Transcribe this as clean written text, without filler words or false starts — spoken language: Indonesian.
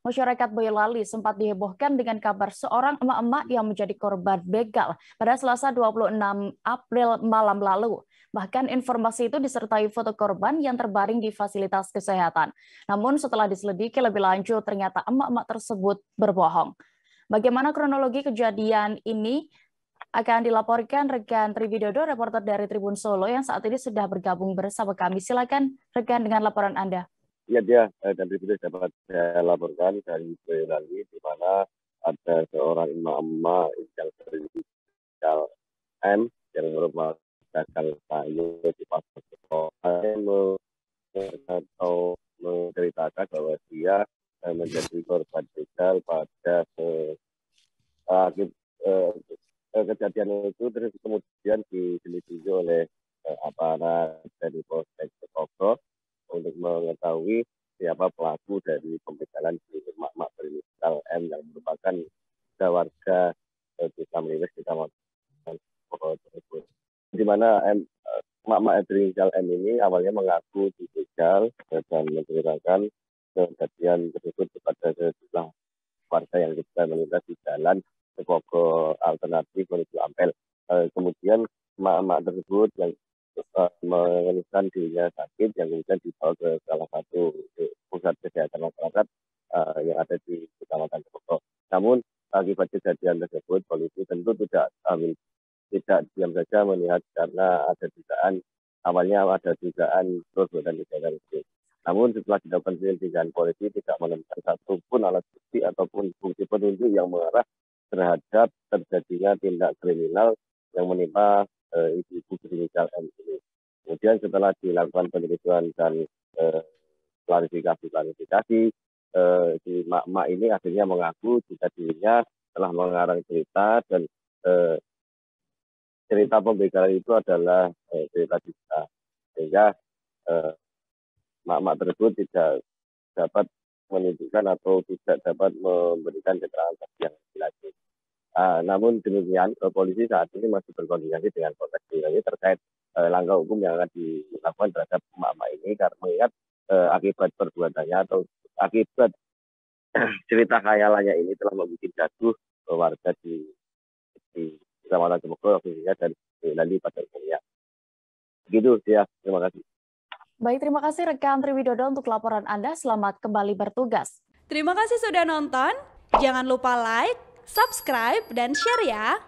Masyarakat Boyolali sempat dihebohkan dengan kabar seorang emak-emak yang menjadi korban begal pada Selasa 26 April malam lalu. Bahkan informasi itu disertai foto korban yang terbaring di fasilitas kesehatan. Namun setelah diselidiki lebih lanjut, ternyata emak-emak tersebut berbohong. Bagaimana kronologi kejadian ini akan dilaporkan rekan Triwidodo, reporter dari Tribun Solo yang saat ini sudah bergabung bersama kami. Silakan rekan dengan laporan Anda. Ya, dia dan itu dapat saya laporkan dari Boyolali, di mana ada seorang emak-emak yang berinisial M yang merupakan dagang sayur di pasar sekolah atau menceritakan bahwa dia menjadi korban begal pada kejadian itu, terus kemudian diselidiki oleh aparat dari Polsek Sekoko untuk mengetahui siapa pelaku dari pembegalan di emak-emak berinisial M yang merupakan warga desa Meliwis, Kecamatan Sekoko tersebut. Di mana emak-emak berinisial M ini awalnya mengaku dibegal dan menceritakan kejadian tersebut kepada sejumlah warga yang sedang melintas di jalan Sekoko alternatif menuju Ampel. Kemudian emak-emak tersebut yang mengeluhkan dirinya sakit yang kemudian dibawa ke salah satu pusat kesehatan masyarakat yang ada di Kecamatan Sekoko. Namun akibat kejadian tersebut, polisi tentu tidak diam saja melihat, karena awalnya ada dugaan perbuatan kejahatan itu. Namun setelah dilakukan penyelidikan, polisi tidak menemukan satupun alat bukti ataupun bukti penunjuk yang mengarah terhadap terjadinya tindak kriminal yang menimpa ibu berinisial M ini. Kemudian setelah dilakukan penyelidikan dan klarifikasi, si emak-emak ini akhirnya mengaku jika dirinya telah mengarang cerita dan cerita pembegalan itu adalah cerita dusta, sehingga emak-emak tersebut tidak dapat menunjukkan atau tidak dapat memberikan keterangan yang jelas. Namun demikian, polisi saat ini masih berkoordinasi dengan Polres Boyolali terkait langkah hukum yang akan dilakukan terhadap emak-emak ini, karena mengingat akibat perbuatannya atau akibat cerita khayalannya ini telah membuat gaduh warga di Kecamatan Sekoko, khususnya dari Boyolali pada umumnya. Begitu ya, terima kasih. Baik, terima kasih rekan Triwidodo untuk laporan Anda. Selamat kembali bertugas. Terima kasih sudah nonton. Jangan lupa like, subscribe, dan share ya.